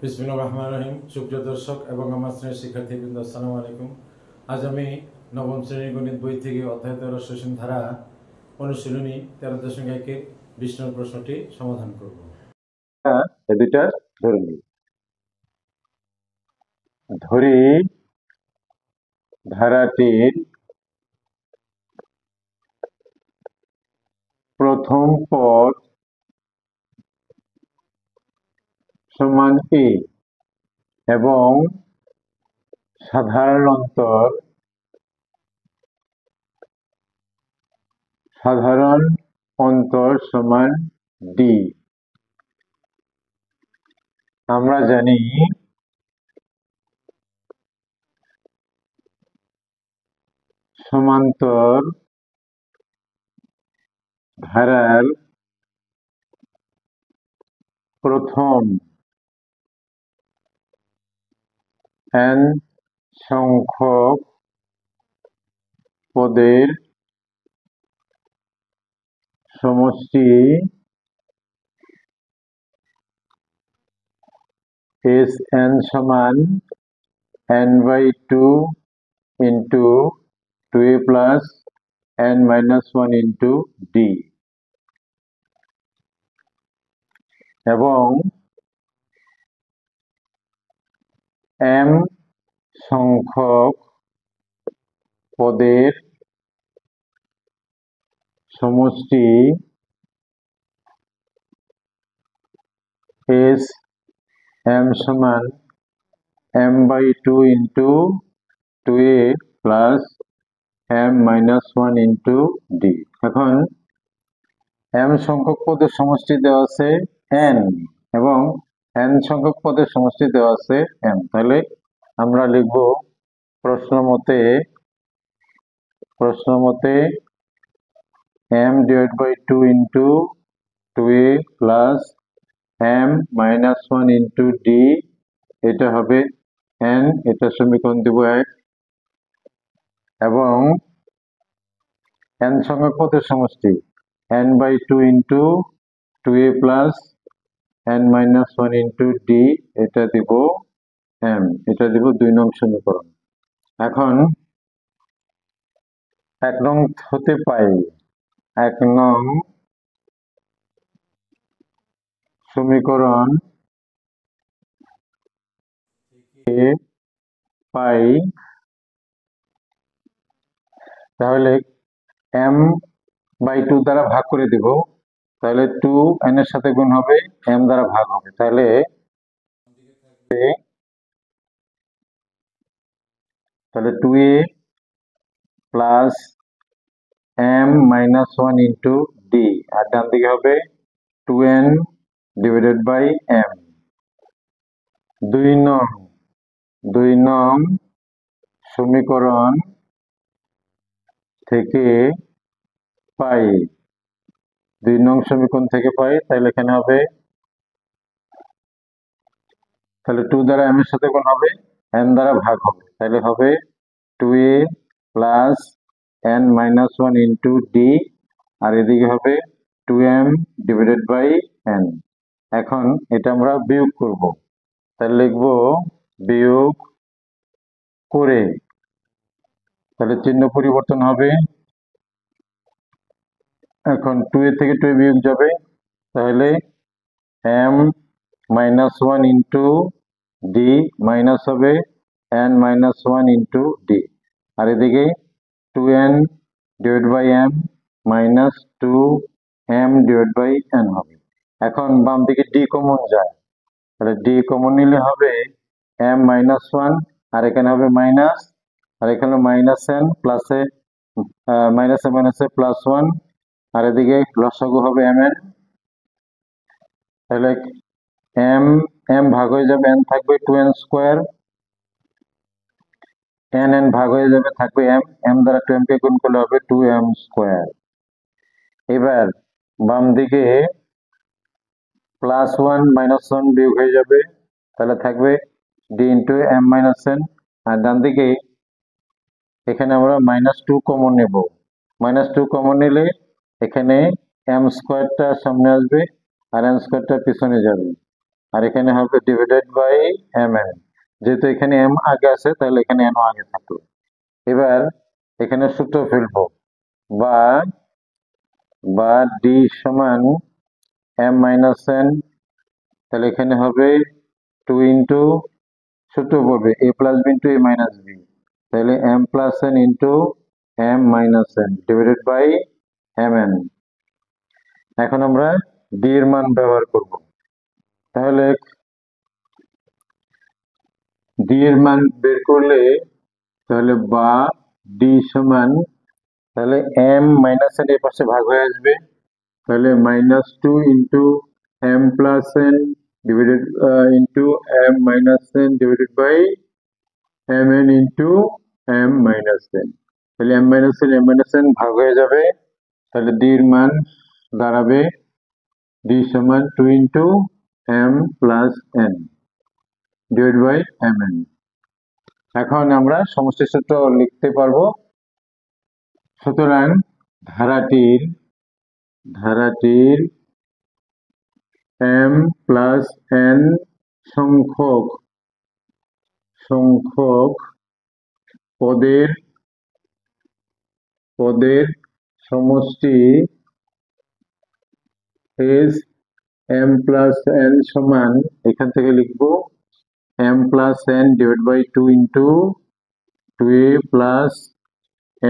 বিসমিল্লাহির রহমানির রহিম। সুপ্রিয় দর্শক এবং আমার শ্রেণীর শিক্ষার্থীবৃন্দ, আসসালামু আলাইকুম। আজ আমি নবম শ্রেণীর গণিত বই থেকে অধ্যায় 13 সেশন ধারা অনুশীলনী 13.1-এর 20 নম্বর প্রশ্নটি সমাধান করব। দুইটা ধরে নিই। ধরি ধারাটির প্রথম পদ সমান a এবং সাধারণ অন্তর সমান d। আমরা জানি সমান্তর ধারার প্রথম n সংখ্যক পদের সমষ্টি Sn সমান n/2 into 2a plus n-1 into d এবং m সংখ্যক পদের সমষ্টি Sm সমান m/2 into 2a plus m-1 into d। এখন m সংখ্যক পদের সমষ্টি দেওয়া আছে n এবং n সংখ্যক পদের সমষ্টি দেওয়া আছে m। তাহলে আমরা লিখব প্রশ্ন মতে m/2 into 2a plus m-1 into d, এটা হবে n, এটা সমীকরণ দেব 1 এবং n সংখ্যক পদের সমষ্টি n/2 into 2a plus n-1 into d, এটা দিব m, এটা দিব 2 নং সমীকরণ। এখন 1 নং হতে পাই 1 নং সমীকরণ থেকে পাই, তাহলে m/2 দ্বারা ভাগ করে দিব, তাহলে 2n এর সাথে গুণ হবে, m দ্বারা ভাগ হবে, তাহলে 2a plus m-1 into d, আর ডান দিকে হবে 2n divided by m। 2 নং সমীকরণ থেকে পাই 2 নং সমীকরণ থেকে পাই, তাহলে এখানে হবে, তাহলে 2 দ্বারা m এর সাথে গুণ হবে, n দ্বারা ভাগ হবে, তাহলে হবে 2a plus n-1 into d, আর এদিকে হবে 2m divided by n। এখন এটা আমরা বিয়োগ করব, তাহলে লিখব বিয়োগ করে, তাহলে চিহ্ন পরিবর্তন হবে, এখন 2a থেকে 2a বিয়োগ যাবে, তাহলে m-1 into d মাইনাস হবে n-1 into d, আর এদিকে 2n divided by m minus 2m divided by n হবে। এখন বাম দিকে d কমন যায়, তাহলে d কমন নিলে হবে m-1, আর এখানে হবে মাইনাস, আর এখানে মাইনাস n প্লাসে মাইনাসে মাইনাসে প্লাস 1, আর এদিকে লসাগু হবে mn, তাহলে m ভাগ হয়ে যাবে, n থাকবে 2n স্কোয়ার, n ভাগ হয়ে যাবে, থাকবে m দ্বারা 2m কে গুণ করলে হবে 2m স্কোয়ার। এবার বাম দিকে +1 -1 বিয়োগ হয়ে যাবে, তাহলে থাকবে d into m-n, আর ডান দিকে এখানে আমরা -2 কমন নেব, -2 কমন নিলে এখানে m স্কোয়ারটা সামনে আসবে আর n স্কোয়ারটা পিছনে যাবে, আর এখানে হবে ডিভাইডেড বাই এম এন। যেহেতু এখানে এম আগে আছে তাহলে এখানে এন আগে থাকলো। এবার এখানে সূত্র ফেলবো, বা ডি সমান এম মাইনাস এন। তাহলে এখানে হবে 2 ইন্টু সূত্র পড়বে A plus B into A minus B. তাহলে M plus N into M minus N divided by M N. এখন আমরা ডি এর মান ব্যবহার করব। তাহলে ডি এর মান বের করলে তাহলে বা ডি সমান, তাহলে এম মাইনাস এন এর পাশে ভাগ হয়ে আসবে। তাহলে -2 into M plus N divided into M minus N divided by M N into M minus N. তাহলে এম মাইনাস এন ভাগ হয়ে যাবে। তাহলে ডি এর মান দাঁড়াবে ডি সমান 2 into M plus N divide by M N. এখন আমরা সমষ্টি সূত্র লিখতে পারবো। সুতরাং ধারাটির এম প্লাস এন সংখ্যক পদের সমষ্টি এস এম প্লাস এন সমান, এখান থেকে লিখবো m plus N divide by 2 into 2a plus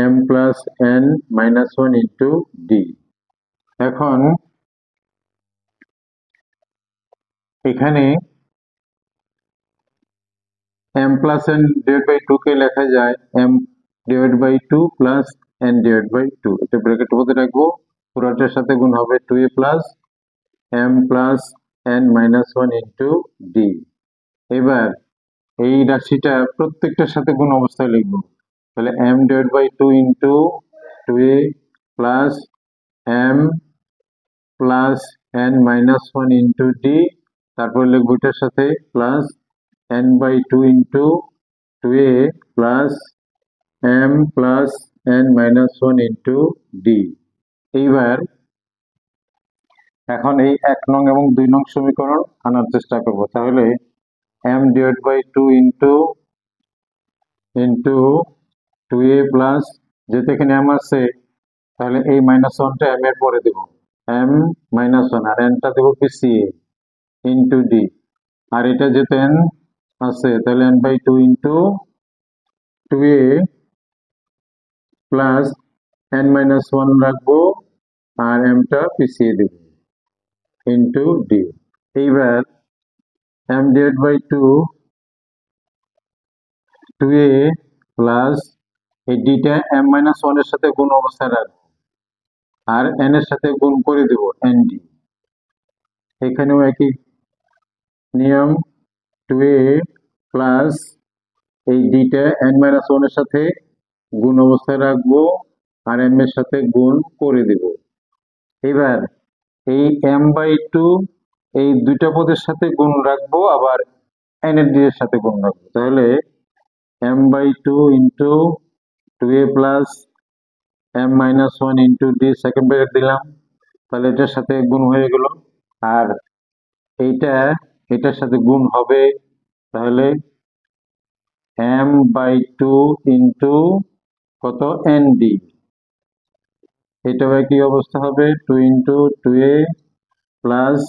m plus n minus 1 into d. এখন এখানে m plus N divide by 2 কে লেখা যায় m divide by 2 plus n divide by 2। এটা ব্র্যাকেটের মধ্যে রাখবো, পুরোটার সাথে গুণ হবে 2a plus m plus n minus 1 into D. এবার এই রাশিটা প্রত্যেকটার সাথে গুণ অবস্থায় লিখবো। তাহলে m divide by 2 into 2a plus m plus n minus 1 into d. তারপর লিখবো এটার সাথে plus n by 2 into 2a plus m plus n minus 1 into d. এইবার এখন এই 1 নং এবং 2 নং সমীকরণ আনার চেষ্টা করব। তাহলে m divide by 2 into 2a plus, যেহেতু এখানে m আছে তাহলে এই মাইনাস 1টা m এর পরে দেব, m মাইনাস 1 আর nটা দেবো পিছিয়ে ইন্টু ডি। আর এটা যেহেতু n আছে তাহলে n by 2 into 2a plus n minus 1 রাখবো আর mটা পিছিয়ে দেব ইন্টু ডি। এইবার m divide by 2a plus এই ডিটা m মাইনাস 1 এর সাথে গুণ অবস্থায় রাখবো আর n এর সাথে গুণ করে দেব nd। এখানেও একই নিয়ম, 2a প্লাস এই ডিটা n মাইনাস 1 এর সাথে গুণ অবস্থায় রাখবো আর m এর সাথে গুণ করে দেব। এবার এই m বাই 2 এই দুইটা পদের সাথে গুণ রাখবো আবার n এর এর সাথে গুণ রাখবো। তাহলে m by 2 into 2a plus m minus 1 into d second bracket দিলাম, তাহলে এটার সাথে গুণ হয়ে গেল আর এটার সাথে গুণ হবে। তাহলে m বাই 2 ইন্টু কত এন ডি, এটাও একই অবস্থা হবে 2 into 2a plus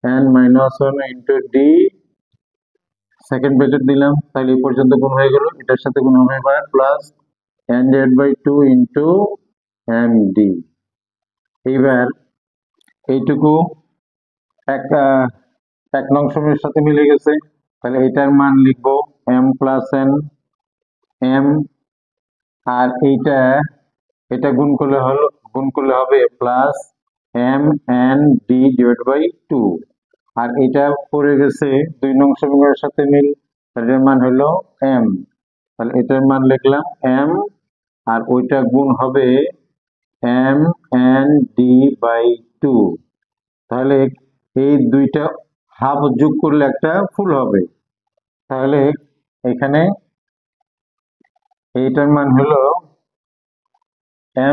n minus 1 into d second bracket দিলাম, তাহলে এই পর্যন্ত গুণ হয়ে গেল। এটার সাথে গুণ হবে এবার plus n divide by 2 into m d. এইবার এইটুকু এক নং সমীকরণের সাথে মিলে গেছে। তাহলে এটার মান লিখবো m প্লাস n m, আর এটা গুণ করলে হবে plus m n d divide by 2। আর এটা পড়ে গেছে 2 নং সমীকরণের সাথে মিল, এটার মান হলো m। তাহলে এটার মান লিখলাম m আর ওইটা গুণ হবে m n d বাই 2। তাহলে এই দুইটা হাফ যোগ করলে একটা ফুল হবে। তাহলে এখানে এইটার মান হলো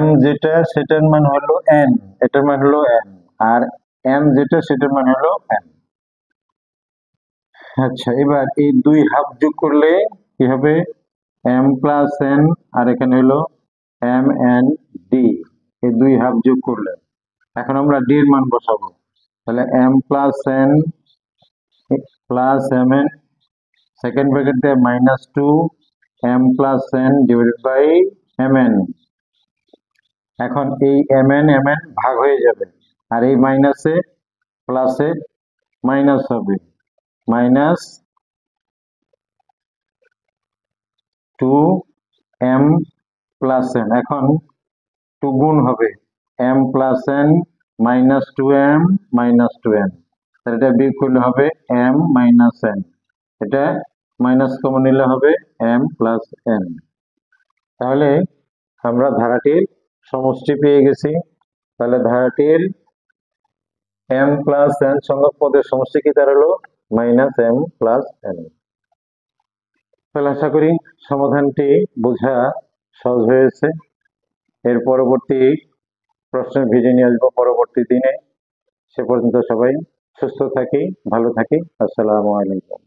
m যেটা সেটার মান হলো n, এটার মান হলো n আর m যেটা সেটার মান হলো n। আচ্ছা, এবার এই দুই হাফ যোগ করলে কি হবে? এম প্লাস এন, আর এখানে হলো এম এন ডি, এই দুই হাফ যোগ করলে এখন আমরা ডি এর মান বসাবো। তাহলে M plus N plus M N, second bracket দিয়ে minus two M plus N divided by M N. এখন এই এম এন ভাগ হয়ে যাবে, আর এই মাইনাসে প্লাসে মাইনাস হবে, minus two M plus n. এখন টু গুণ হবে m plus n minus two m minus two n, এটা বিয়োগ করলে হবে এম মাইনাস এন, এটা মাইনাস কমন নিলে হবে এম প্লাস এন। তাহলে আমরা ধারাটির সমষ্টি পেয়ে গেছি। তাহলে ধারাটির এম প্লাস এন সংখ্যক পদের সমষ্টি কি দাঁড়ালো? Minus m plus n. তাহলে আশা করি সমাধানটি বোঝা সহজ হয়েছে। এর পরবর্তী প্রশ্নের ভিডিও নিয়ে আসবো পরবর্তী দিনে। সে পর্যন্ত সবাই সুস্থ থাকি, ভালো থাকি। আসসালামু আলাইকুম।